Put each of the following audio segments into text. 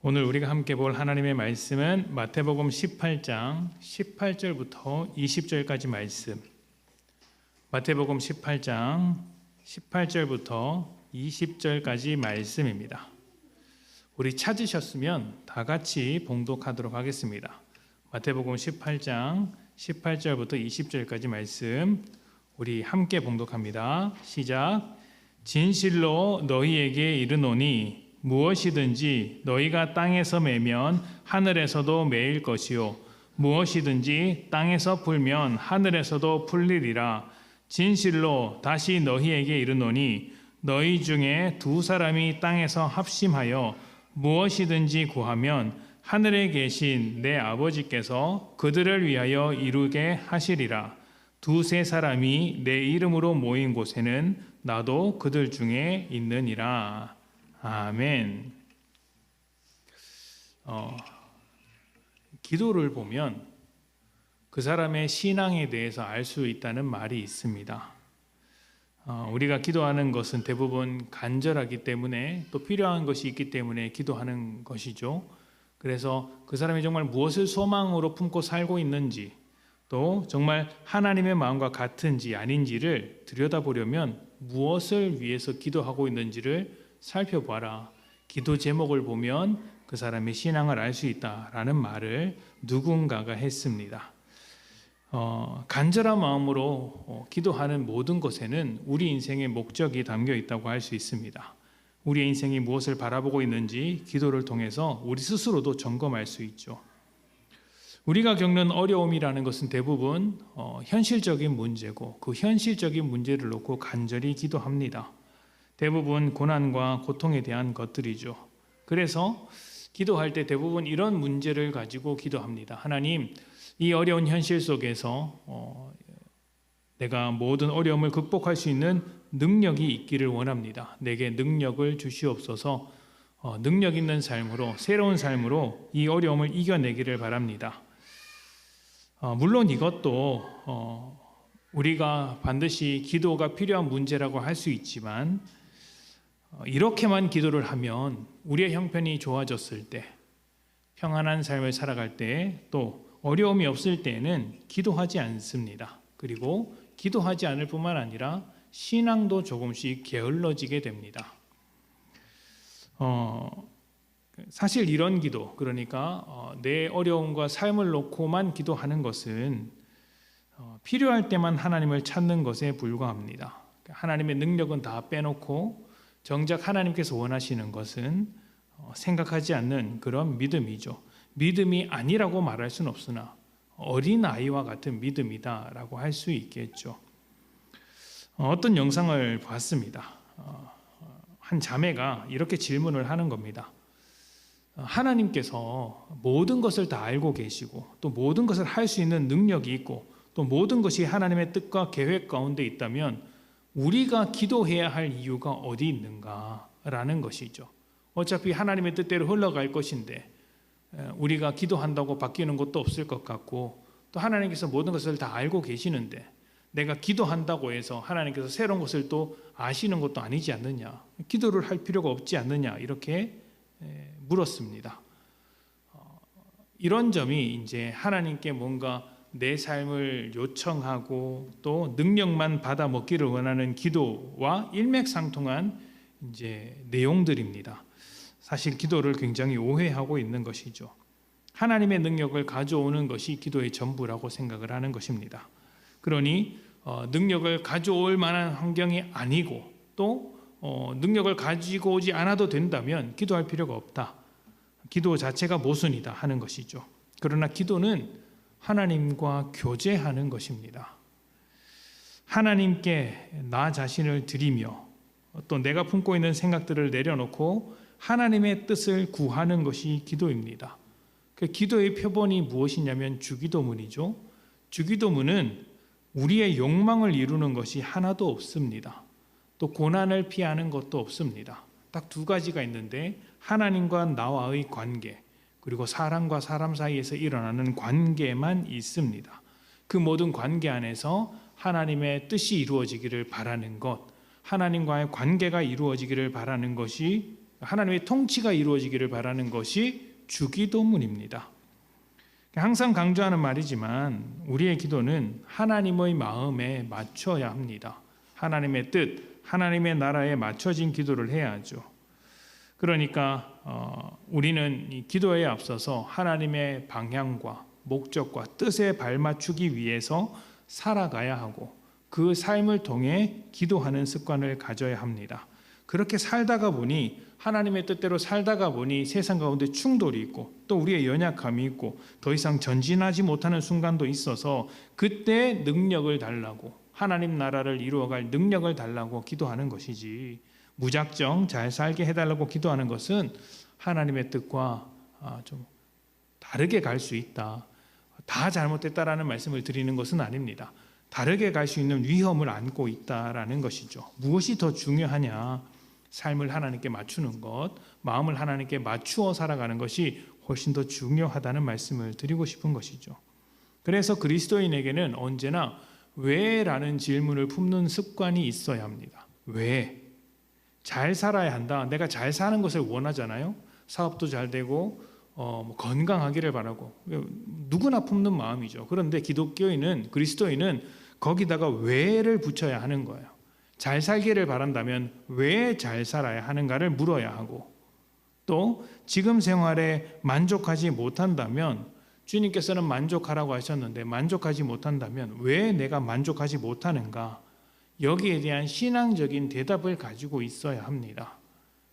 오늘 우리가 함께 볼 하나님의 말씀은 마태복음 18장 18절부터 20절까지 말씀. 마태복음 18장 18절부터 20절까지 말씀입니다. 우리 찾으셨으면 다 같이 봉독하도록 하겠습니다. 마태복음 18장 18절부터 20절까지 말씀 우리 함께 봉독합니다. 시작. 진실로 너희에게 이르노니 무엇이든지 너희가 땅에서 매면 하늘에서도 매일 것이요 무엇이든지 땅에서 풀면 하늘에서도 풀리리라. 진실로 다시 너희에게 이르노니 너희 중에 두 사람이 땅에서 합심하여 무엇이든지 구하면 하늘에 계신 내 아버지께서 그들을 위하여 이루게 하시리라. 두세 사람이 내 이름으로 모인 곳에는 나도 그들 중에 있느니라. 아멘. 기도를 보면 그 사람의 신앙에 대해서 알 수 있다는 말이 있습니다. 우리가 기도하는 것은 대부분 간절하기 때문에 또 필요한 것이 있기 때문에 기도하는 것이죠. 그래서 그 사람이 정말 무엇을 소망으로 품고 살고 있는지 또 정말 하나님의 마음과 같은지 아닌지를 들여다보려면 무엇을 위해서 기도하고 있는지를 살펴봐라. 기도 제목을 보면 그 사람의 신앙을 알 수 있다라는 말을 누군가가 했습니다. 간절한 마음으로 기도하는 모든 것에는 우리 인생의 목적이 담겨 있다고 할 수 있습니다. 우리의 인생이 무엇을 바라보고 있는지 기도를 통해서 우리 스스로도 점검할 수 있죠. 우리가 겪는 어려움이라는 것은 대부분 현실적인 문제고 그 현실적인 문제를 놓고 간절히 기도합니다. 대부분 고난과 고통에 대한 것들이죠. 그래서 기도할 때 대부분 이런 문제를 가지고 기도합니다. 하나님, 이 어려운 현실 속에서 내가 모든 어려움을 극복할 수 있는 능력이 있기를 원합니다. 내게 능력을 주시옵소서. 능력 있는 삶으로, 새로운 삶으로 이 어려움을 이겨내기를 바랍니다. 물론 이것도 우리가 반드시 기도가 필요한 문제라고 할 수 있지만 이렇게만 기도를 하면 우리의 형편이 좋아졌을 때, 평안한 삶을 살아갈 때, 또 어려움이 없을 때에는 기도하지 않습니다. 그리고 기도하지 않을 뿐만 아니라 신앙도 조금씩 게을러지게 됩니다. 사실 이런 기도, 그러니까 내 어려움과 삶을 놓고만 기도하는 것은 필요할 때만 하나님을 찾는 것에 불과합니다. 하나님의 능력은 다 빼놓고 정작 하나님께서 원하시는 것은 생각하지 않는 그런 믿음이죠. 믿음이 아니라고 말할 수는 없으나 어린아이와 같은 믿음이다라고 할 수 있겠죠. 어떤 영상을 봤습니다. 한 자매가 이렇게 질문을 하는 겁니다. 하나님께서 모든 것을 다 알고 계시고 또 모든 것을 할 수 있는 능력이 있고 또 모든 것이 하나님의 뜻과 계획 가운데 있다면 우리가 기도해야 할 이유가 어디 있는가라는 것이죠. 어차피 하나님의 뜻대로 흘러갈 것인데 우리가 기도한다고 바뀌는 것도 없을 것 같고 또 하나님께서 모든 것을 다 알고 계시는데 내가 기도한다고 해서 하나님께서 새로운 것을 또 아시는 것도 아니지 않느냐, 기도를 할 필요가 없지 않느냐 이렇게 물었습니다. 이런 점이 이제 하나님께 뭔가 내 삶을 요청하고 또 능력만 받아 먹기를 원하는 기도와 일맥상통한 이제 내용들입니다. 사실 기도를 굉장히 오해하고 있는 것이죠. 하나님의 능력을 가져오는 것이 기도의 전부라고 생각을 하는 것입니다. 그러니 능력을 가져올 만한 환경이 아니고 또 능력을 가지고 오지 않아도 된다면 기도할 필요가 없다. 기도 자체가 모순이다 하는 것이죠. 그러나 기도는 하나님과 교제하는 것입니다. 하나님께 나 자신을 드리며 또 내가 품고 있는 생각들을 내려놓고 하나님의 뜻을 구하는 것이 기도입니다. 그 기도의 표본이 무엇이냐면 주기도문이죠. 주기도문은 우리의 욕망을 이루는 것이 하나도 없습니다. 또 고난을 피하는 것도 없습니다. 딱 두 가지가 있는데 하나님과 나와의 관계, 그리고 사람과 사람 사이에서 일어나는 관계만 있습니다. 그 모든 관계 안에서 하나님의 뜻이 이루어지기를 바라는 것, 하나님과의 관계가 이루어지기를 바라는 것이 하나님의 통치가 이루어지기를 바라는 것이 주기도문입니다. 항상 강조하는 말이지만 우리의 기도는 하나님의 마음에 맞춰야 합니다. 하나님의 뜻, 하나님의 나라에 맞춰진 기도를 해야 하죠. 그러니까 우리는 이 기도에 앞서서 하나님의 방향과 목적과 뜻에 발맞추기 위해서 살아가야 하고 그 삶을 통해 기도하는 습관을 가져야 합니다. 그렇게 살다가 보니 하나님의 뜻대로 살다가 보니 세상 가운데 충돌이 있고 또 우리의 연약함이 있고 더 이상 전진하지 못하는 순간도 있어서 그때 능력을 달라고 하나님 나라를 이루어갈 능력을 달라고 기도하는 것이지 무작정 잘 살게 해달라고 기도하는 것은 하나님의 뜻과 좀 다르게 갈 수 있다. 다 잘못됐다라는 말씀을 드리는 것은 아닙니다. 다르게 갈 수 있는 위험을 안고 있다라는 것이죠. 무엇이 더 중요하냐? 삶을 하나님께 맞추는 것, 마음을 하나님께 맞추어 살아가는 것이 훨씬 더 중요하다는 말씀을 드리고 싶은 것이죠. 그래서 그리스도인에게는 언제나 왜라는 질문을 품는 습관이 있어야 합니다. 왜? 잘 살아야 한다. 내가 잘 사는 것을 원하잖아요. 사업도 잘 되고 건강하기를 바라고 누구나 품는 마음이죠. 그런데 기독교인은 그리스도인은 거기다가 왜를 붙여야 하는 거예요. 잘 살기를 바란다면 왜 잘 살아야 하는가를 물어야 하고 또 지금 생활에 만족하지 못한다면 주님께서는 만족하라고 하셨는데 만족하지 못한다면 왜 내가 만족하지 못하는가 여기에 대한 신앙적인 대답을 가지고 있어야 합니다.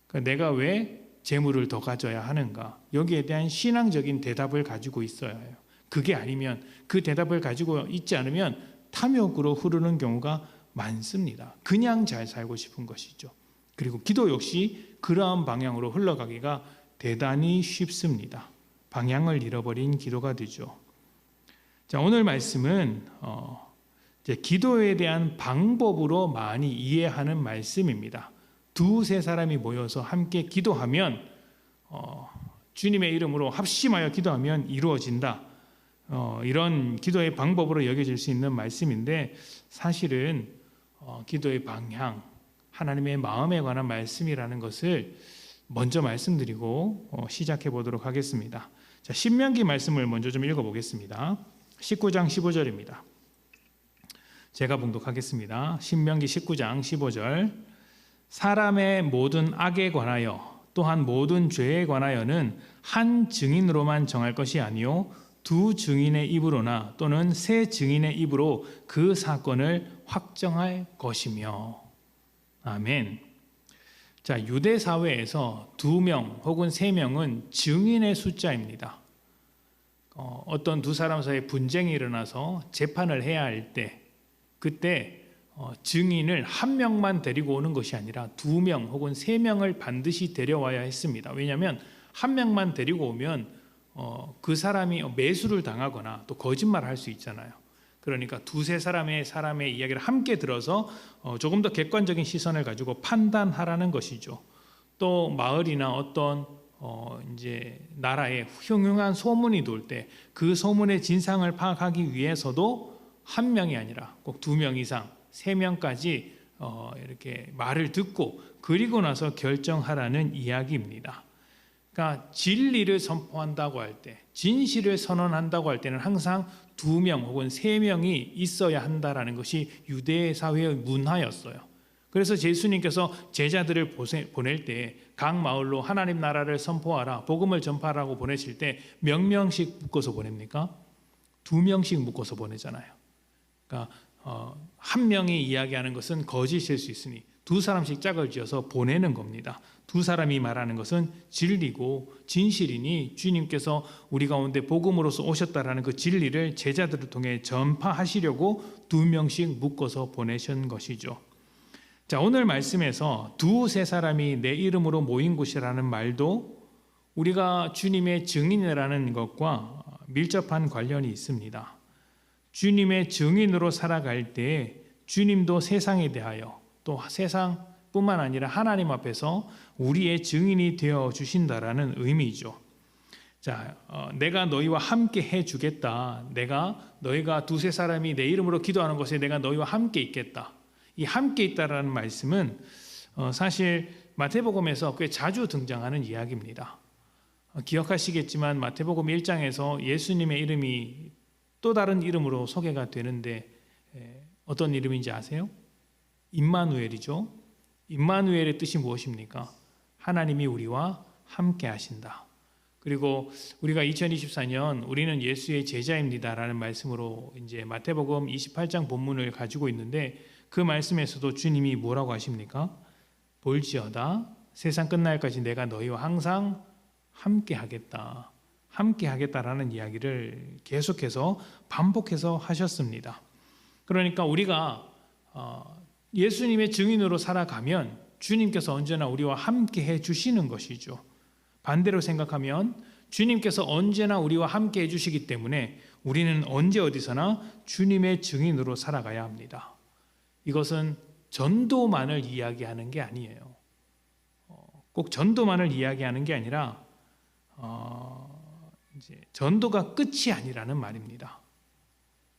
그러니까 내가 왜 재물을 더 가져야 하는가 여기에 대한 신앙적인 대답을 가지고 있어야 해요. 그게 아니면 그 대답을 가지고 있지 않으면 탐욕으로 흐르는 경우가 많습니다. 그냥 잘 살고 싶은 것이죠. 그리고 기도 역시 그러한 방향으로 흘러가기가 대단히 쉽습니다. 방향을 잃어버린 기도가 되죠. 자, 오늘 말씀은 이제 기도에 대한 방법으로 많이 이해하는 말씀입니다. 두세 사람이 모여서 함께 기도하면 주님의 이름으로 합심하여 기도하면 이루어진다. 이런 기도의 방법으로 여겨질 수 있는 말씀인데 사실은 기도의 방향, 하나님의 마음에 관한 말씀이라는 것을 먼저 말씀드리고 시작해 보도록 하겠습니다. 자, 신명기 말씀을 먼저 좀 읽어보겠습니다. 19장 15절입니다. 제가 봉독하겠습니다. 신명기 19장 15절 사람의 모든 악에 관하여 또한 모든 죄에 관하여는 한 증인으로만 정할 것이 아니요 두 증인의 입으로나 또는 세 증인의 입으로 그 사건을 확정할 것이며. 아멘. 자, 유대 사회에서 2명 혹은 3명은 증인의 숫자입니다. 어떤 두 사람 사이에 분쟁이 일어나서 재판을 해야 할 때 그때 증인을 한 명만 데리고 오는 것이 아니라 2명 혹은 3명을 반드시 데려와야 했습니다. 왜냐하면 한 명만 데리고 오면 그 사람이 매수를 당하거나 또 거짓말을 할 수 있잖아요. 그러니까 두세 사람의 이야기를 함께 들어서 조금 더 객관적인 시선을 가지고 판단하라는 것이죠. 또 마을이나 어떤 이제 나라에 흉흉한 소문이 돌 때 그 소문의 진상을 파악하기 위해서도 한 명이 아니라 꼭 2명 이상, 3명까지 이렇게 말을 듣고 그리고 나서 결정하라는 이야기입니다. 그러니까 진리를 선포한다고 할 때, 진실을 선언한다고 할 때는 항상 2명 혹은 3명이 있어야 한다라는 것이 유대 사회의 문화였어요. 그래서 예수님께서 제자들을 보낼 때 각 마을로 하나님 나라를 선포하라, 복음을 전파하라고 보내실 때 몇 명씩 묶어서 보냅니까? 2명씩 묶어서 보내잖아요. 그러니까 한 명이 이야기하는 것은 거짓일 수 있으니 2사람씩 짝을 지어서 보내는 겁니다. 2사람이 말하는 것은 진리고 진실이니 주님께서 우리 가운데 복음으로서 오셨다라는 그 진리를 제자들을 통해 전파하시려고 2명씩 묶어서 보내신 것이죠. 자, 오늘 말씀에서 2-3사람이 내 이름으로 모인 곳이라는 말도 우리가 주님의 증인이라는 것과 밀접한 관련이 있습니다. 주님의 증인으로 살아갈 때 주님도 세상에 대하여 또 세상뿐만 아니라 하나님 앞에서 우리의 증인이 되어 주신다라는 의미죠. 자, 내가 너희와 함께 해주겠다. 너희가 2-3사람이 내 이름으로 기도하는 곳에 내가 너희와 함께 있겠다. 이 함께 있다라는 말씀은 사실 마태복음에서 꽤 자주 등장하는 이야기입니다. 기억하시겠지만 마태복음 1장에서 예수님의 이름이 또 다른 이름으로 소개가 되는데 어떤 이름인지 아세요? 임마누엘이죠. 임마누엘의 뜻이 무엇입니까? 하나님이 우리와 함께 하신다. 그리고 우리가 2024년 우리는 예수의 제자입니다라는 말씀으로 이제 마태복음 28장 본문을 가지고 있는데 그 말씀에서도 주님이 뭐라고 하십니까? 볼지어다 세상 끝날까지 내가 너희와 항상 함께 하겠다. 함께 하겠다라는 이야기를 계속해서 반복해서 하셨습니다. 그러니까 우리가 예수님의 증인으로 살아가면 주님께서 언제나 우리와 함께 해 주시는 것이죠. 반대로 생각하면 주님께서 언제나 우리와 함께 해주시기 때문에 우리는 언제 어디서나 주님의 증인으로 살아가야 합니다. 이것은 전도만을 이야기하는 게 아니에요. 꼭 전도만을 이야기하는 게 아니라 이제 전도가 끝이 아니라는 말입니다.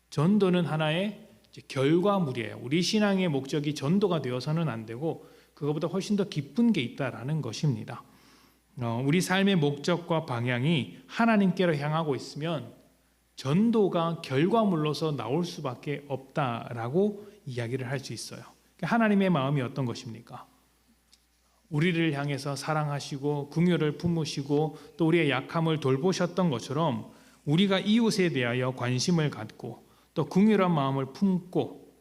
전도는 하나의 결과물이에요. 우리 신앙의 목적이 전도가 되어서는 안 되고 그것보다 훨씬 더 깊은 게 있다라는 것입니다. 우리 삶의 목적과 방향이 하나님께로 향하고 있으면 전도가 결과물로서 나올 수밖에 없다라고 이야기를 할 수 있어요. 하나님의 마음이 어떤 것입니까? 우리를 향해서 사랑하시고 긍휼을 품으시고 또 우리의 약함을 돌보셨던 것처럼 우리가 이웃에 대하여 관심을 갖고 또 긍휼한 마음을 품고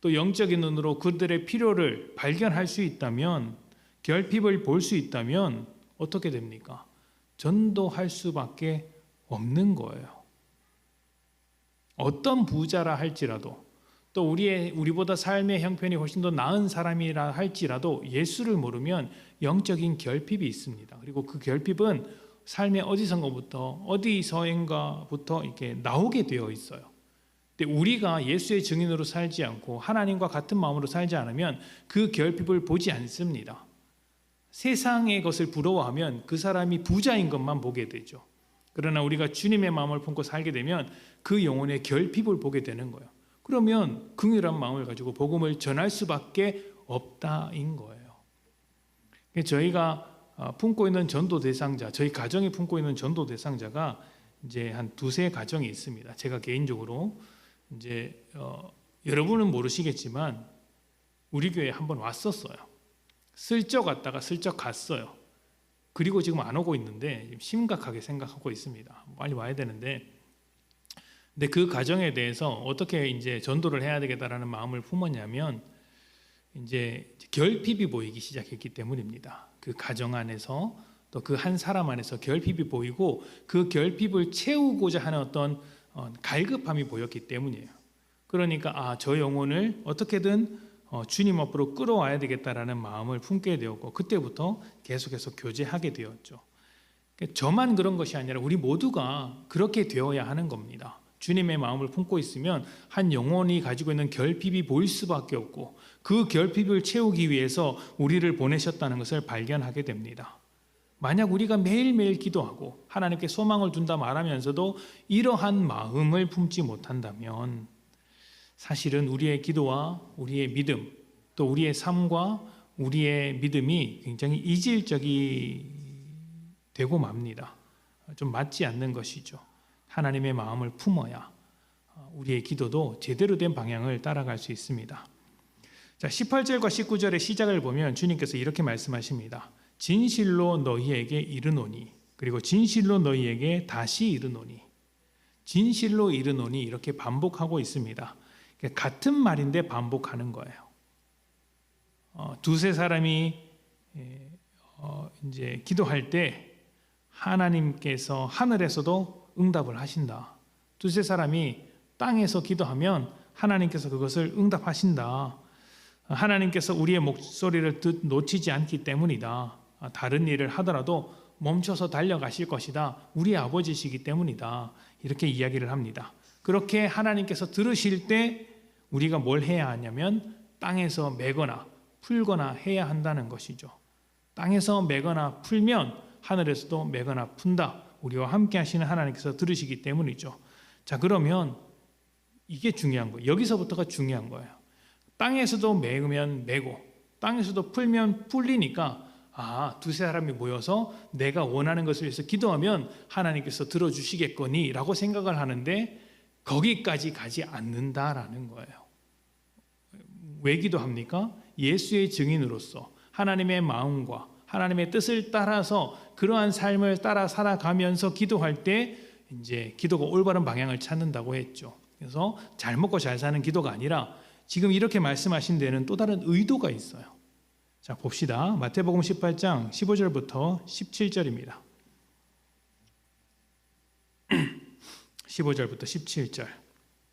또 영적인 눈으로 그들의 필요를 발견할 수 있다면, 결핍을 볼 수 있다면 어떻게 됩니까? 전도할 수밖에 없는 거예요. 어떤 부자라 할지라도 또 우리보다 삶의 형편이 훨씬 더 나은 사람이라 할지라도 예수를 모르면 영적인 결핍이 있습니다. 그리고 그 결핍은 삶의 어디서인가부터 이렇게 나오게 되어 있어요. 근데 우리가 예수의 증인으로 살지 않고 하나님과 같은 마음으로 살지 않으면 그 결핍을 보지 않습니다. 세상의 것을 부러워하면 그 사람이 부자인 것만 보게 되죠. 그러나 우리가 주님의 마음을 품고 살게 되면 그 영혼의 결핍을 보게 되는 거예요. 그러면 긍휼한 마음을 가지고 복음을 전할 수밖에 없다인 거예요. 저희가 품고 있는 전도 대상자, 저희 가정이 품고 있는 전도 대상자가 이제 한 두세 가정이 있습니다. 제가 개인적으로 이제 여러분은 모르시겠지만 우리 교회에 한번 왔었어요. 슬쩍 왔다가 슬쩍 갔어요. 그리고 지금 안 오고 있는데 심각하게 생각하고 있습니다. 빨리 와야 되는데, 근데 그 가정에 대해서 어떻게 이제 전도를 해야 되겠다라는 마음을 품었냐면 이제 결핍이 보이기 시작했기 때문입니다. 그 가정 안에서 또 그 한 사람 안에서 결핍이 보이고 그 결핍을 채우고자 하는 어떤 갈급함이 보였기 때문이에요. 그러니까 저 영혼을 어떻게든 주님 앞으로 끌어와야 되겠다라는 마음을 품게 되었고 그때부터 계속해서 교제하게 되었죠. 저만 그런 것이 아니라 우리 모두가 그렇게 되어야 하는 겁니다. 주님의 마음을 품고 있으면 한 영혼이 가지고 있는 결핍이 보일 수밖에 없고 그 결핍을 채우기 위해서 우리를 보내셨다는 것을 발견하게 됩니다. 만약 우리가 매일매일 기도하고 하나님께 소망을 둔다 말하면서도 이러한 마음을 품지 못한다면 사실은 우리의 기도와 우리의 믿음 또 우리의 삶과 우리의 믿음이 굉장히 이질적이 되고 맙니다. 좀 맞지 않는 것이죠. 하나님의 마음을 품어야 우리의 기도도 제대로 된 방향을 따라갈 수 있습니다. 자, 18절과 19절의 시작을 보면 주님께서 이렇게 말씀하십니다. 진실로 너희에게 이르노니, 그리고 진실로 너희에게 다시 이르노니, 진실로 이르노니 이렇게 반복하고 있습니다. 같은 말인데 반복하는 거예요. 두세 사람이 이제 기도할 때 하나님께서 하늘에서도 응답을 하신다. 두세 사람이 땅에서 기도하면 하나님께서 그것을 응답하신다. 하나님께서 우리의 목소리를 놓치지 않기 때문이다. 다른 일을 하더라도 멈춰서 달려가실 것이다. 우리 아버지시기 때문이다. 이렇게 이야기를 합니다. 그렇게 하나님께서 들으실 때 우리가 뭘 해야 하냐면 땅에서 매거나 풀거나 해야 한다는 것이죠. 땅에서 매거나 풀면 하늘에서도 매거나 푼다. 우리와 함께 하시는 하나님께서 들으시기 때문이죠. 자, 그러면 이게 중요한 거예요. 여기서부터가 중요한 거예요. 땅에서도 매면 매고 땅에서도 풀면 풀리니까 두세 사람이 모여서 내가 원하는 것을 위해서 기도하면 하나님께서 들어주시겠거니 라고 생각을 하는데 거기까지 가지 않는다라는 거예요. 왜 기도합니까? 예수의 증인으로서 하나님의 마음과 하나님의 뜻을 따라서 그러한 삶을 따라 살아가면서 기도할 때 이제 기도가 올바른 방향을 찾는다고 했죠. 그래서 잘 먹고 잘 사는 기도가 아니라 지금 이렇게 말씀하신 데는 또 다른 의도가 있어요. 자, 봅시다. 마태복음 18장 15절부터 17절입니다. 15절부터 17절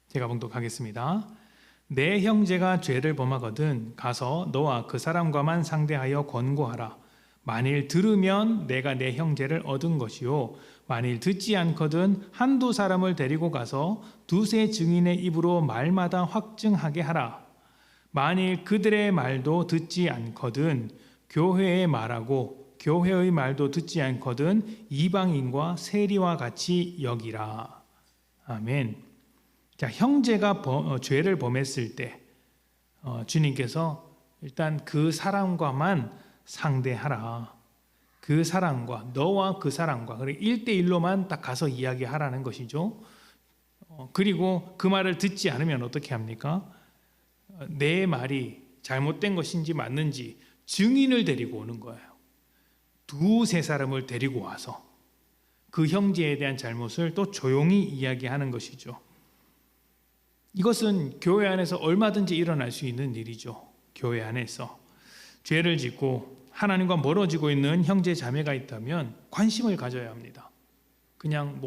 제가 봉독하겠습니다. 내 형제가 죄를 범하거든 가서 너와 그 사람과만 상대하여 권고하라. 만일 들으면 내가 내 형제를 얻은 것이요 만일 듣지 않거든 한두 사람을 데리고 가서 두세 증인의 입으로 말마다 확증하게 하라. 만일 그들의 말도 듣지 않거든 교회의 말하고 교회의 말도 듣지 않거든 이방인과 세리와 같이 여기라. 아멘. 자, 형제가 죄를 범했을 때 주님께서 일단 그 사람과만 상대하라. 그 사람과 너와 그 사람과 1대1로만 딱 가서 이야기하라는 것이죠. 그리고 그 말을 듣지 않으면 어떻게 합니까? 내 말이 잘못된 것인지 맞는지 증인을 데리고 오는 거예요. 두세 사람을 데리고 와서 그 형제에 대한 잘못을 또 조용히 이야기하는 것이죠. 이것은 교회 안에서 얼마든지 일어날 수 있는 일이죠. 교회 안에서 죄를 짓고 하나님과 멀어지고 있는 형제 자매가 있다면 관심을 가져야 합니다. 그냥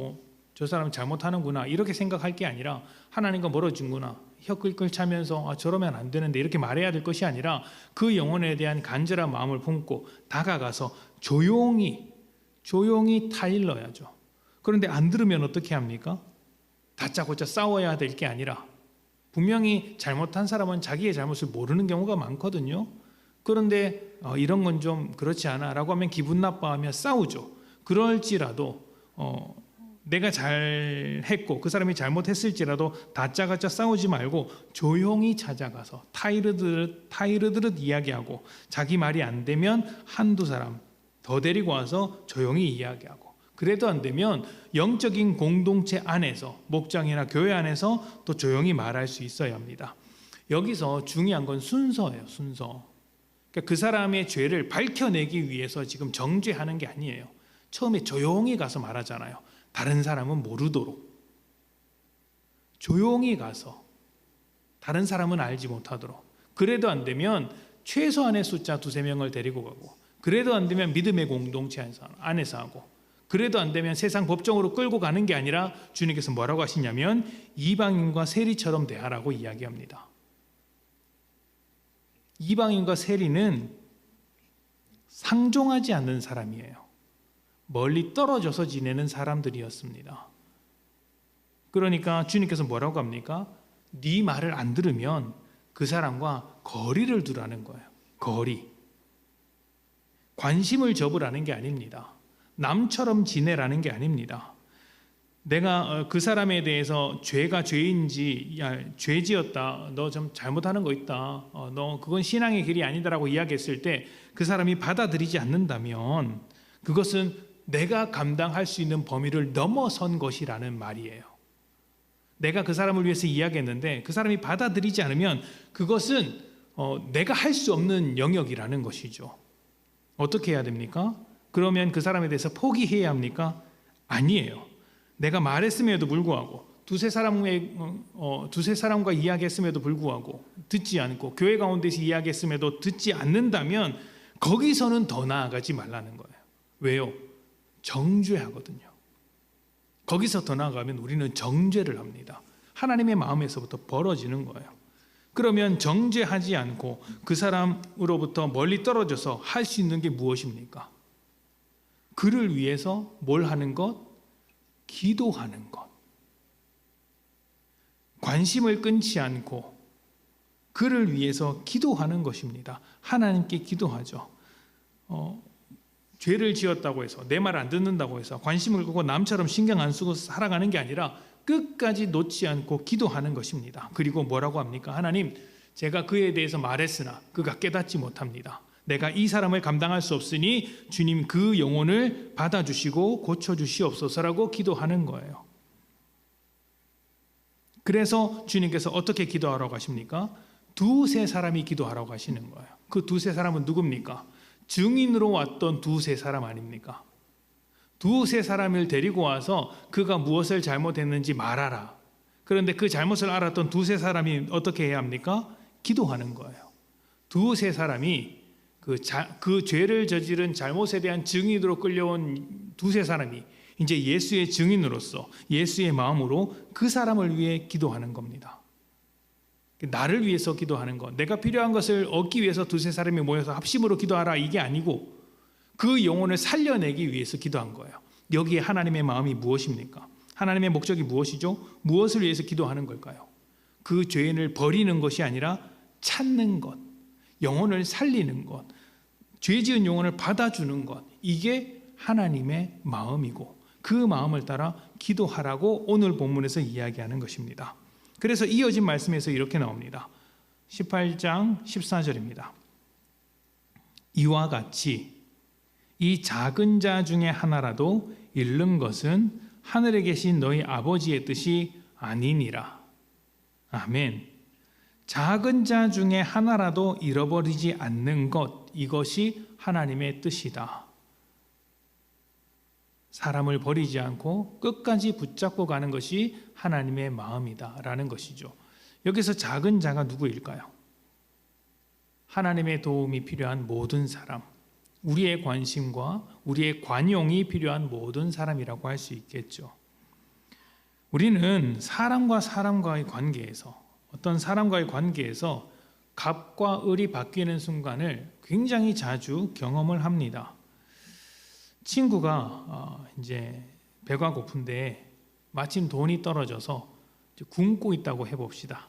저 사람 잘못하는구나 이렇게 생각할 게 아니라 하나님과 멀어진구나 혀 끌끌 차면서 저러면 안 되는데 이렇게 말해야 될 것이 아니라 그 영혼에 대한 간절한 마음을 품고 다가가서 조용히 타일러야죠. 그런데 안 들으면 어떻게 합니까? 다짜고짜 싸워야 될 게 아니라 분명히 잘못한 사람은 자기의 잘못을 모르는 경우가 많거든요. 그런데 이런 건 좀 그렇지 않아 라고 하면 기분 나빠하며 싸우죠. 그럴지라도 내가 잘했고 그 사람이 잘못했을지라도 다짜고짜 싸우지 말고 조용히 찾아가서 타이르드릇 이야기하고 자기 말이 안 되면 한두 사람 더 데리고 와서 조용히 이야기하고 그래도 안 되면 영적인 공동체 안에서 목장이나 교회 안에서 또 조용히 말할 수 있어야 합니다. 여기서 중요한 건 순서예요. 순서. 그러니까 그 사람의 죄를 밝혀내기 위해서 지금 정죄하는 게 아니에요. 처음에 조용히 가서 말하잖아요. 다른 사람은 모르도록. 조용히 가서 다른 사람은 알지 못하도록. 그래도 안 되면 최소한의 숫자 두세 명을 데리고 가고 그래도 안 되면 믿음의 공동체 안에서 하고 그래도 안 되면 세상 법정으로 끌고 가는 게 아니라 주님께서 뭐라고 하시냐면 이방인과 세리처럼 대하라고 이야기합니다. 이방인과 세리는 상종하지 않는 사람이에요. 멀리 떨어져서 지내는 사람들이었습니다. 그러니까 주님께서 뭐라고 합니까? 네 말을 안 들으면 그 사람과 거리를 두라는 거예요. 거리. 관심을 접으라는 게 아닙니다. 남처럼 지내라는 게 아닙니다. 내가 그 사람에 대해서 죄가 죄인지 죄 지었다 너 좀 잘못하는 거 있다 너 그건 신앙의 길이 아니다라고 이야기했을 때 그 사람이 받아들이지 않는다면 그것은 내가 감당할 수 있는 범위를 넘어선 것이라는 말이에요. 내가 그 사람을 위해서 이야기했는데 그 사람이 받아들이지 않으면 그것은 내가 할 수 없는 영역이라는 것이죠. 어떻게 해야 됩니까? 그러면 그 사람에 대해서 포기해야 합니까? 아니에요. 내가 말했음에도 불구하고 두세 사람과 이야기했음에도 불구하고 듣지 않고 교회 가운데서 이야기했음에도 듣지 않는다면 거기서는 더 나아가지 말라는 거예요. 왜요? 정죄하거든요. 거기서 더 나아가면 우리는 정죄를 합니다. 하나님의 마음에서부터 벌어지는 거예요. 그러면 정죄하지 않고 그 사람으로부터 멀리 떨어져서 할 수 있는 게 무엇입니까? 그를 위해서 뭘 하는 것? 기도하는 것. 관심을 끊지 않고 그를 위해서 기도하는 것입니다. 하나님께 기도하죠. 죄를 지었다고 해서 내 말 안 듣는다고 해서 관심을 끄고 남처럼 신경 안 쓰고 살아가는 게 아니라 끝까지 놓지 않고 기도하는 것입니다. 그리고 뭐라고 합니까? 하나님, 제가 그에 대해서 말했으나 그가 깨닫지 못합니다. 내가 이 사람을 감당할 수 없으니 주님 그 영혼을 받아주시고 고쳐주시옵소서라고 기도하는 거예요. 그래서 주님께서 어떻게 기도하라고 하십니까? 두세 사람이 기도하라고 하시는 거예요. 그 두세 사람은 누굽니까? 증인으로 왔던 두세 사람 아닙니까? 두세 사람을 데리고 와서 그가 무엇을 잘못했는지 말하라. 그런데 그 잘못을 알았던 두세 사람이 어떻게 해야 합니까? 기도하는 거예요. 두세 사람이 그 죄를 저지른 잘못에 대한 증인으로 끌려온 두세 사람이 이제 예수의 증인으로서 예수의 마음으로 그 사람을 위해 기도하는 겁니다. 나를 위해서 기도하는 것, 내가 필요한 것을 얻기 위해서 두세 사람이 모여서 합심으로 기도하라 이게 아니고 그 영혼을 살려내기 위해서 기도한 거예요. 여기에 하나님의 마음이 무엇입니까? 하나님의 목적이 무엇이죠? 무엇을 위해서 기도하는 걸까요? 그 죄인을 버리는 것이 아니라 찾는 것, 영혼을 살리는 것, 죄 지은 영혼을 받아주는 것, 이게 하나님의 마음이고 그 마음을 따라 기도하라고 오늘 본문에서 이야기하는 것입니다. 그래서 이어진 말씀에서 이렇게 나옵니다. 18장 14절입니다. 이와 같이 이 작은 자 중에 하나라도 잃는 것은 하늘에 계신 너희 아버지의 뜻이 아니니라. 아멘. 작은 자 중에 하나라도 잃어버리지 않는 것, 이것이 하나님의 뜻이다. 사람을 버리지 않고 끝까지 붙잡고 가는 것이 하나님의 마음이다 라는 것이죠. 여기서 작은 자가 누구일까요? 하나님의 도움이 필요한 모든 사람, 우리의 관심과 우리의 관용이 필요한 모든 사람이라고 할 수 있겠죠. 우리는 사람과 사람과의 관계에서, 어떤 사람과의 관계에서 갑과 을이 바뀌는 순간을 굉장히 자주 경험을 합니다. 친구가 이제 배가 고픈데 마침 돈이 떨어져서 굶고 있다고 해봅시다.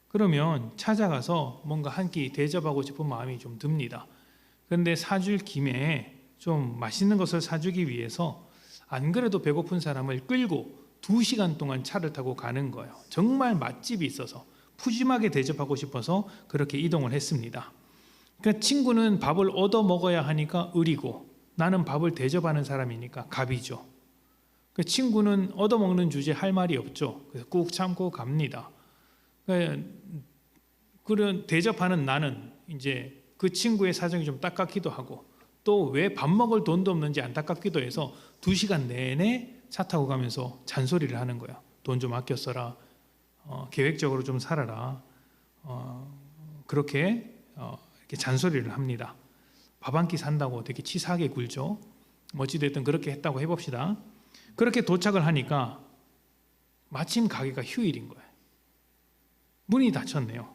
그러면 찾아가서 뭔가 한 끼 대접하고 싶은 마음이 좀 듭니다. 그런데 사줄 김에 좀 맛있는 것을 사주기 위해서 안 그래도 배고픈 사람을 끌고 2시간 동안 차를 타고 가는 거예요. 정말 맛집이 있어서 푸짐하게 대접하고 싶어서 그렇게 이동을 했습니다. 그러니까 친구는 밥을 얻어 먹어야 하니까 을이고 나는 밥을 대접하는 사람이니까 갑이죠. 그 친구는 얻어먹는 주제에 할 말이 없죠. 그래서 꾹 참고 갑니다. 그런 대접하는 나는 이제 그 친구의 사정이 좀 딱깝기도 하고 또 왜 밥 먹을 돈도 없는지 안타깝기도 해서 2시간 내내 차 타고 가면서 잔소리를 하는 거야. 돈 좀 아껴 써라. 계획적으로 좀 살아라. 그렇게 이렇게 잔소리를 합니다. 밥 한 끼 산다고 되게 치사하게 굴죠. 어찌됐든 그렇게 했다고 해봅시다. 그렇게 도착을 하니까 마침 가게가 휴일인 거예요. 문이 닫혔네요.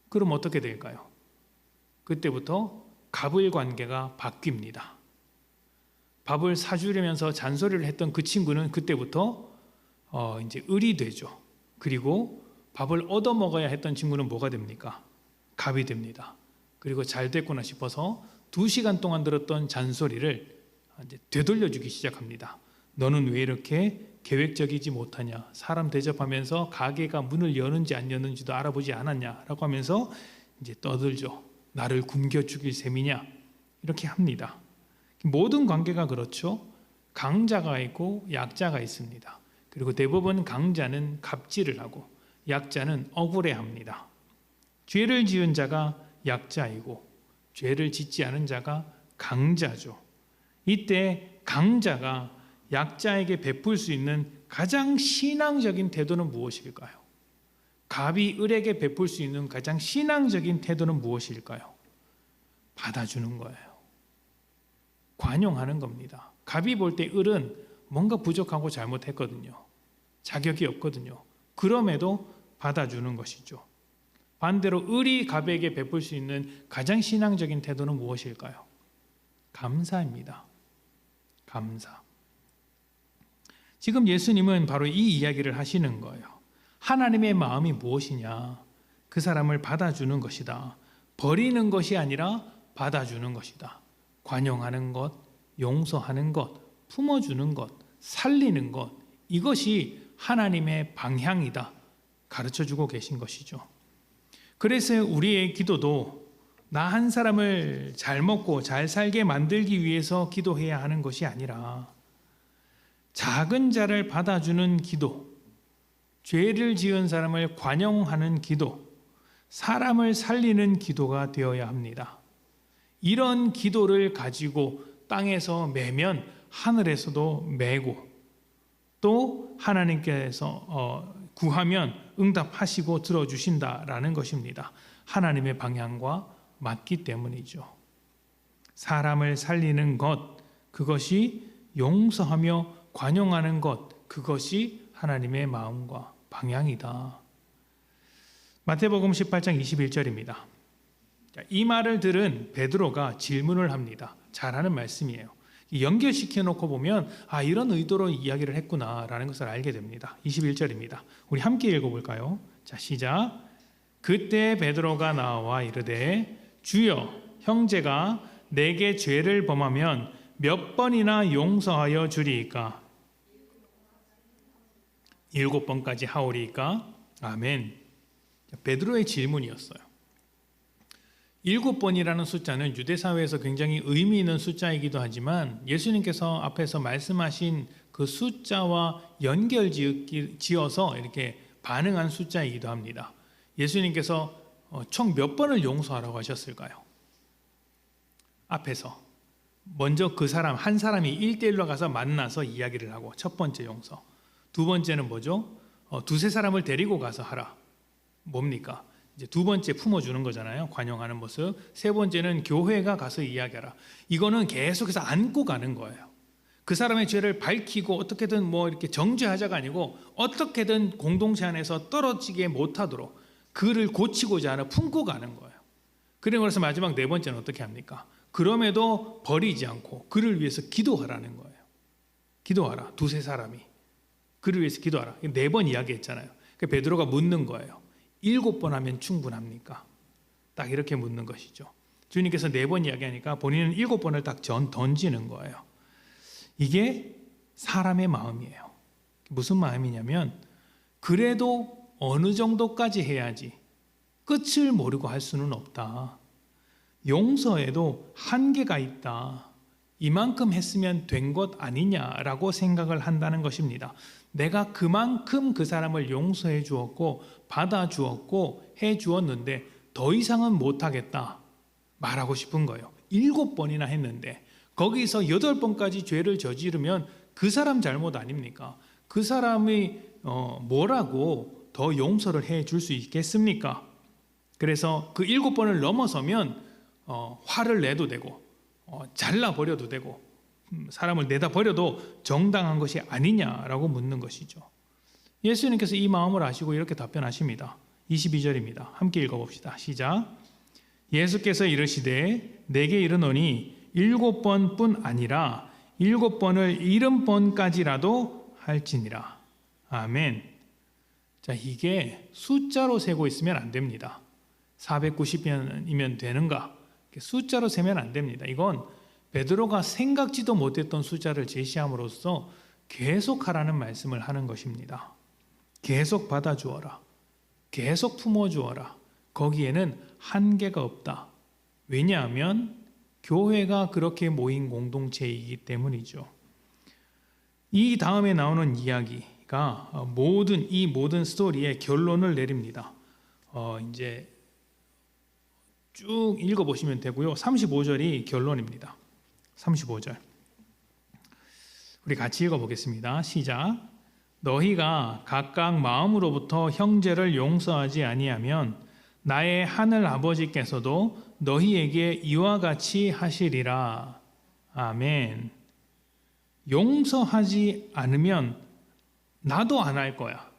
그럼 어떻게 될까요? 그때부터 갑을 관계가 바뀝니다. 밥을 사주려면서 잔소리를 했던 그 친구는 그때부터 이제 을이 되죠. 그리고 밥을 얻어 먹어야 했던 친구는 뭐가 됩니까? 갑이 됩니다. 그리고 잘 됐구나 싶어서 2시간 동안 들었던 잔소리를 이제 되돌려주기 시작합니다. 너는 왜 이렇게 계획적이지 못하냐? 사람 대접하면서 가게가 문을 여는지 안 여는지도 알아보지 않았냐라고 하면서 이제 떠들죠. 나를 굶겨 죽일 셈이냐? 이렇게 합니다. 모든 관계가 그렇죠. 강자가 있고 약자가 있습니다. 그리고 대부분 강자는 갑질을 하고 약자는 억울해합니다. 죄를 지은 자가 약자이고 죄를 짓지 않은 자가 강자죠. 이때 강자가 약자에게 베풀 수 있는 가장 신앙적인 태도는 무엇일까요? 갑이 을에게 베풀 수 있는 가장 신앙적인 태도는 무엇일까요? 받아주는 거예요. 관용하는 겁니다. 갑이 볼 때 을은 뭔가 부족하고 잘못했거든요. 자격이 없거든요. 그럼에도 받아주는 것이죠. 반대로 을이 갑에게 베풀 수 있는 가장 신앙적인 태도는 무엇일까요? 감사입니다. 감사. 지금 예수님은 바로 이 이야기를 하시는 거예요. 하나님의 마음이 무엇이냐? 그 사람을 받아주는 것이다. 버리는 것이 아니라 받아주는 것이다. 관용하는 것, 용서하는 것, 품어주는 것, 살리는 것, 이것이 하나님의 방향이다. 가르쳐주고 계신 것이죠. 그래서 우리의 기도도 나 한 사람을 잘 먹고 잘 살게 만들기 위해서 기도해야 하는 것이 아니라 작은 자를 받아주는 기도, 죄를 지은 사람을 관용하는 기도, 사람을 살리는 기도가 되어야 합니다. 이런 기도를 가지고 땅에서 매면 하늘에서도 매고, 또 하나님께서 구하면 응답하시고 들어주신다라는 것입니다. 하나님의 방향과 맞기 때문이죠. 사람을 살리는 것, 그것이 용서하며 관용하는 것, 그것이 하나님의 마음과 방향이다. 마태복음 18장 21절입니다. 이 말을 들은 베드로가 질문을 합니다. 잘하는 말씀이에요. 연결시켜 놓고 보면 이런 의도로 이야기를 했구나라는 것을 알게 됩니다. 21절입니다. 우리 함께 읽어볼까요? 자, 시작. 그때 베드로가 나와 이르되 주여, 형제가 내게 죄를 범하면 몇 번이나 용서하여 주리이까? 7번까지 하오리이까? 아멘. 베드로의 질문이었어요. 7번이라는 숫자는 유대사회에서 굉장히 의미 있는 숫자이기도 하지만 예수님께서 앞에서 말씀하신 그 숫자와 연결지어서 이렇게 반응한 숫자이기도 합니다. 예수님께서 총 몇 번을 용서하라고 하셨을까요? 앞에서 먼저 그 사람 한 사람이 1대1로 가서 만나서 이야기를 하고, 첫 번째 용서. 두 번째는 뭐죠? 두세 사람을 데리고 가서 하라. 뭡니까? 이제 두 번째 품어주는 거잖아요. 관용하는 모습. 세 번째는 교회가 가서 이야기하라. 이거는 계속해서 안고 가는 거예요. 그 사람의 죄를 밝히고 어떻게든 이렇게 정죄하자가 아니고 어떻게든 공동체 안에서 떨어지게 못하도록 그를 고치고자 하는 품고 가는 거예요. 그래서 마지막 네 번째는 어떻게 합니까? 그럼에도 버리지 않고 그를 위해서 기도하라는 거예요. 기도하라. 두세 사람이 그를 위해서 기도하라. 4번 이야기했잖아요. 베드로가 묻는 거예요. 7번 하면 충분합니까? 딱 이렇게 묻는 것이죠. 주님께서 4번 이야기하니까 본인은 7번을 딱 던지는 거예요. 이게 사람의 마음이에요. 무슨 마음이냐면, 그래도 어느 정도까지 해야지, 끝을 모르고 할 수는 없다. 용서에도 한계가 있다. 이만큼 했으면 된 것 아니냐라고 생각을 한다는 것입니다. 내가 그만큼 그 사람을 용서해 주었고 받아주었고 해 주었는데 더 이상은 못하겠다 말하고 싶은 거예요. 7번이나 했는데 거기서 8번까지 죄를 저지르면 그 사람 잘못 아닙니까? 그 사람이 뭐라고 더 용서를 해 줄 수 있겠습니까? 그래서 그 7번을 넘어서면 화를 내도 되고 잘라버려도 되고 사람을 내다 버려도 정당한 것이 아니냐라고 묻는 것이죠. 예수님께서 이 마음을 아시고 이렇게 답변하십니다. 22절입니다. 함께 읽어봅시다. 시작. 예수께서 이르시되 내게 이르노니 7번뿐 아니라 7번을 70번까지라도 할지니라. 아멘. 자, 이게 숫자로 세고 있으면 안 됩니다. 490번이면 되는가? 숫자로 세면 안 됩니다. 이건 베드로가 생각지도 못했던 숫자를 제시함으로써 계속하라는 말씀을 하는 것입니다. 계속 받아주어라. 계속 품어주어라. 거기에는 한계가 없다. 왜냐하면 교회가 그렇게 모인 공동체이기 때문이죠. 이 다음에 나오는 이야기가 이 모든 스토리의 결론을 내립니다. 이제 쭉 읽어보시면 되고요. 35절이 결론입니다. 35절. 우리 같이 읽어보겠습니다. 시작. 너희가 각각 마음으로부터 형제를 용서하지 아니하면 나의 하늘 아버지께서도 너희에게 이와 같이 하시리라. 아멘. 용서하지 않으면 나도 안 할 거야.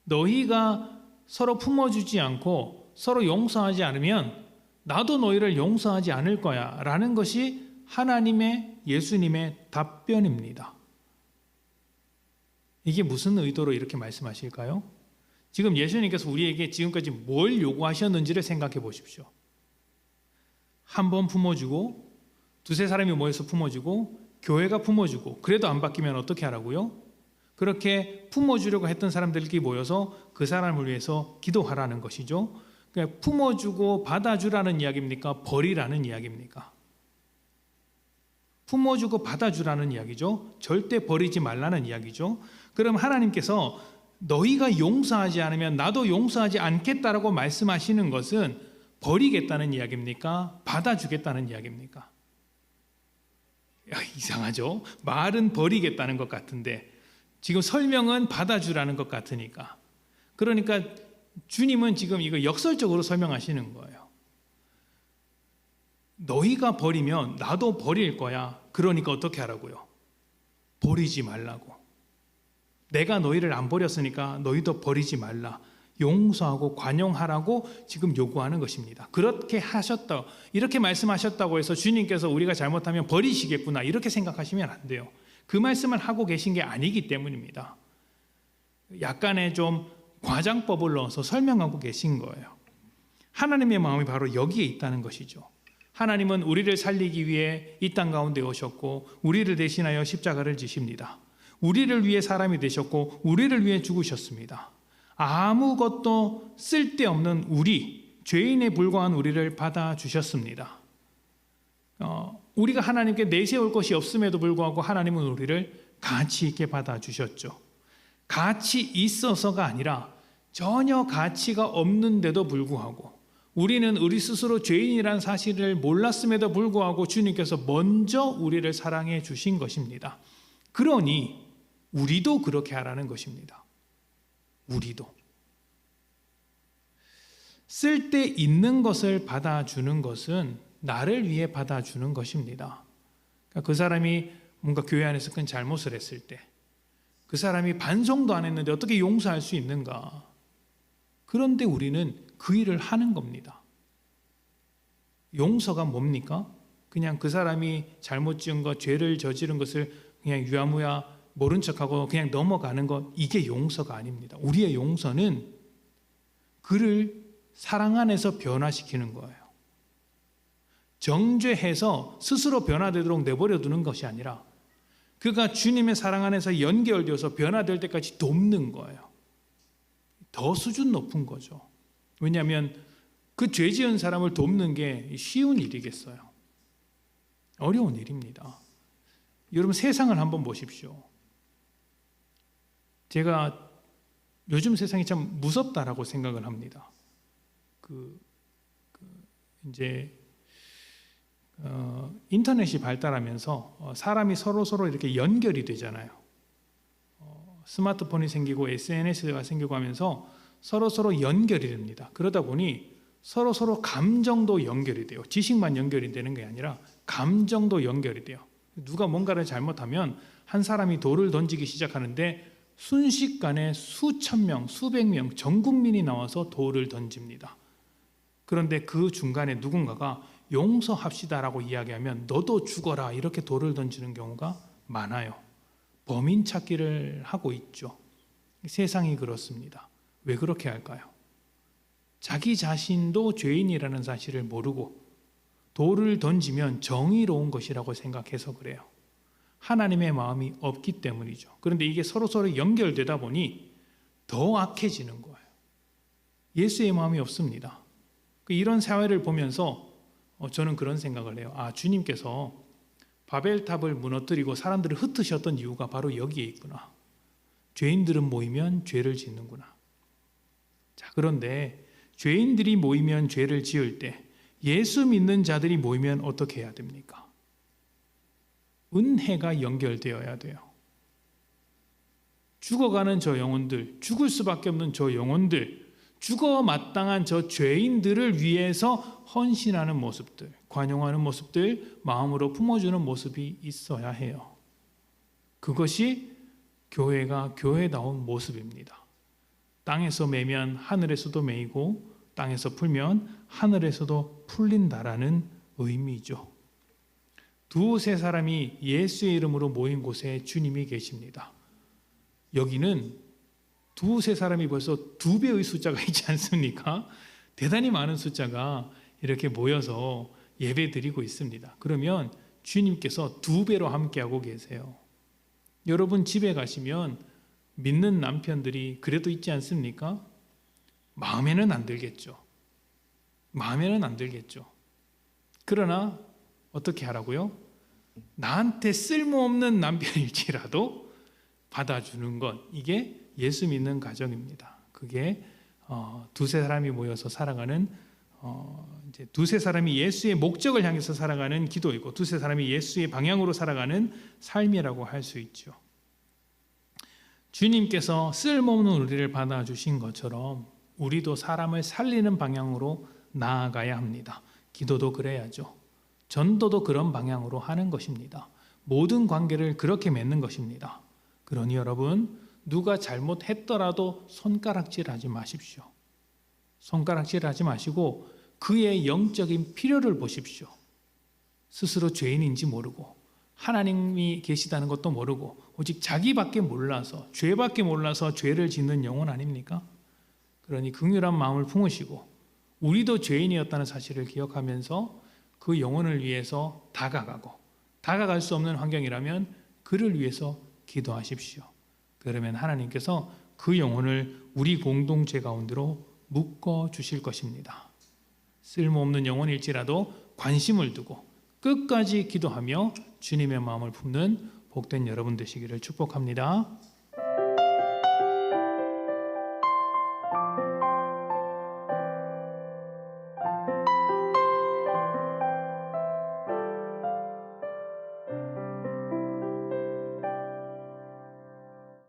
너희가 서로 품어주지 않고 서로 용서하지 않으면 나도 너희를 용서하지 않을 거야 라는 것이 하나님의, 예수님의 답변입니다. 이게 무슨 의도로 이렇게 말씀하실까요? 지금 예수님께서 우리에게 지금까지 뭘 요구하셨는지를 생각해 보십시오. 한 번 품어주고 두세 사람이 모여서 품어주고 교회가 품어주고 그래도 안 바뀌면 어떻게 하라고요? 그렇게 품어주려고 했던 사람들끼리 모여서 그 사람을 위해서 기도하라는 것이죠. 그러니까 품어주고 받아주라는 이야기입니까? 버리라는 이야기입니까? 품어주고 받아주라는 이야기죠. 절대 버리지 말라는 이야기죠. 그럼 하나님께서 너희가 용서하지 않으면 나도 용서하지 않겠다라고 말씀하시는 것은 버리겠다는 이야기입니까? 받아주겠다는 이야기입니까? 이상하죠? 말은 버리겠다는 것 같은데 지금 설명은 받아주라는 것 같으니까. 그러니까 주님은 지금 이거 역설적으로 설명하시는 거예요. 너희가 버리면 나도 버릴 거야. 그러니까 어떻게 하라고요? 버리지 말라고. 내가 너희를 안 버렸으니까 너희도 버리지 말라. 용서하고 관용하라고 지금 요구하는 것입니다. 그렇게 하셨다, 이렇게 말씀하셨다고 해서 주님께서 우리가 잘못하면 버리시겠구나 이렇게 생각하시면 안 돼요. 그 말씀을 하고 계신 게 아니기 때문입니다. 약간의 좀 과장법을 넣어서 설명하고 계신 거예요. 하나님의 마음이 바로 여기에 있다는 것이죠. 하나님은 우리를 살리기 위해 이 땅 가운데 오셨고 우리를 대신하여 십자가를 지십니다. 우리를 위해 사람이 되셨고 우리를 위해 죽으셨습니다. 아무것도 쓸데없는 우리, 죄인에 불과한 우리를 받아주셨습니다. 우리가 하나님께 내세울 것이 없음에도 불구하고 하나님은 우리를 가치 있게 받아주셨죠. 가치 있어서가 아니라 전혀 가치가 없는데도 불구하고 우리는 우리 스스로 죄인이라는 사실을 몰랐음에도 불구하고 주님께서 먼저 우리를 사랑해 주신 것입니다. 그러니 우리도 그렇게 하라는 것입니다. 우리도. 쓸데 있는 것을 받아주는 것은 나를 위해 받아주는 것입니다. 그러니까 그 사람이 뭔가 교회 안에서 큰 잘못을 했을 때 그 사람이 반성도 안 했는데 어떻게 용서할 수 있는가? 그런데 우리는 그 일을 하는 겁니다. 용서가 뭡니까? 그냥 그 사람이 잘못 지은 것, 죄를 저지른 것을 그냥 유야무야 모른 척하고 그냥 넘어가는 것, 이게 용서가 아닙니다. 우리의 용서는 그를 사랑 안에서 변화시키는 거예요. 정죄해서 스스로 변화되도록 내버려 두는 것이 아니라 그가 주님의 사랑 안에서 연결되어서 변화될 때까지 돕는 거예요. 더 수준 높은 거죠. 왜냐하면 그 죄 지은 사람을 돕는 게 쉬운 일이겠어요. 어려운 일입니다. 여러분 세상을 한번 보십시오. 제가 요즘 세상이 참 무섭다라고 생각을 합니다. 이제 인터넷이 발달하면서 사람이 서로 이렇게 연결이 되잖아요. 스마트폰이 생기고 SNS가 생기고 하면서 서로 연결이 됩니다. 그러다 보니 서로 감정도 연결이 돼요. 지식만 연결이 되는 게 아니라 감정도 연결이 돼요. 누가 뭔가를 잘못하면 한 사람이 돌을 던지기 시작하는데 순식간에 수천 명, 수백 명, 전 국민이 나와서 돌을 던집니다. 그런데 그 중간에 누군가가 용서합시다라고 이야기하면 너도 죽어라 이렇게 돌을 던지는 경우가 많아요. 범인 찾기를 하고 있죠. 세상이 그렇습니다. 왜 그렇게 할까요? 자기 자신도 죄인이라는 사실을 모르고 돌을 던지면 정의로운 것이라고 생각해서 그래요. 하나님의 마음이 없기 때문이죠. 그런데 이게 서로 연결되다 보니 더 악해지는 거예요. 예수의 마음이 없습니다. 이런 사회를 보면서 저는 그런 생각을 해요. 주님께서 바벨탑을 무너뜨리고 사람들을 흩으셨던 이유가 바로 여기에 있구나. 죄인들은 모이면 죄를 짓는구나. 자, 그런데 죄인들이 모이면 죄를 지을 때 예수 믿는 자들이 모이면 어떻게 해야 됩니까? 은혜가 연결되어야 돼요. 죽어가는 저 영혼들, 죽을 수밖에 없는 저 영혼들, 죽어 마땅한 저 죄인들을 위해서 헌신하는 모습들, 관용하는 모습들, 마음으로 품어주는 모습이 있어야 해요. 그것이 교회가 교회다운 모습입니다. 땅에서 매면 하늘에서도 매이고 땅에서 풀면 하늘에서도 풀린다라는 의미죠. 두세 사람이 예수의 이름으로 모인 곳에 주님이 계십니다. 여기는 두세 사람이 벌써 2배의 숫자가 있지 않습니까? 대단히 많은 숫자가 이렇게 모여서 예배 드리고 있습니다. 그러면 주님께서 2배로 함께하고 계세요. 여러분 집에 가시면 믿는 남편들이 그래도 있지 않습니까? 마음에는 안 들겠죠. 마음에는 안 들겠죠. 그러나 어떻게 하라고요? 나한테 쓸모없는 남편일지라도 받아주는 것, 이게 예수 믿는 가정입니다. 그게 두세 사람이 모여서 살아가는 이제 두세 사람이 예수의 목적을 향해서 살아가는 기도이고 두세 사람이 예수의 방향으로 살아가는 삶이라고 할 수 있죠. 주님께서 쓸모없는 우리를 받아주신 것처럼 우리도 사람을 살리는 방향으로 나아가야 합니다. 기도도 그래야죠. 전도도 그런 방향으로 하는 것입니다. 모든 관계를 그렇게 맺는 것입니다. 그러니 여러분, 누가 잘못했더라도 손가락질하지 마십시오. 손가락질하지 마시고 그의 영적인 필요를 보십시오. 스스로 죄인인지 모르고 하나님이 계시다는 것도 모르고 오직 자기밖에 몰라서 죄밖에 몰라서 죄를 짓는 영혼 아닙니까? 그러니 긍휼한 마음을 품으시고 우리도 죄인이었다는 사실을 기억하면서 그 영혼을 위해서 다가갈 수 없는 환경이라면 그를 위해서 기도하십시오. 그러면 하나님께서 그 영혼을 우리 공동체 가운데로 묶어 주실 것입니다. 쓸모없는 영혼일지라도 관심을 두고 끝까지 기도하며 주님의 마음을 품는 복된 여러분 되시기를 축복합니다.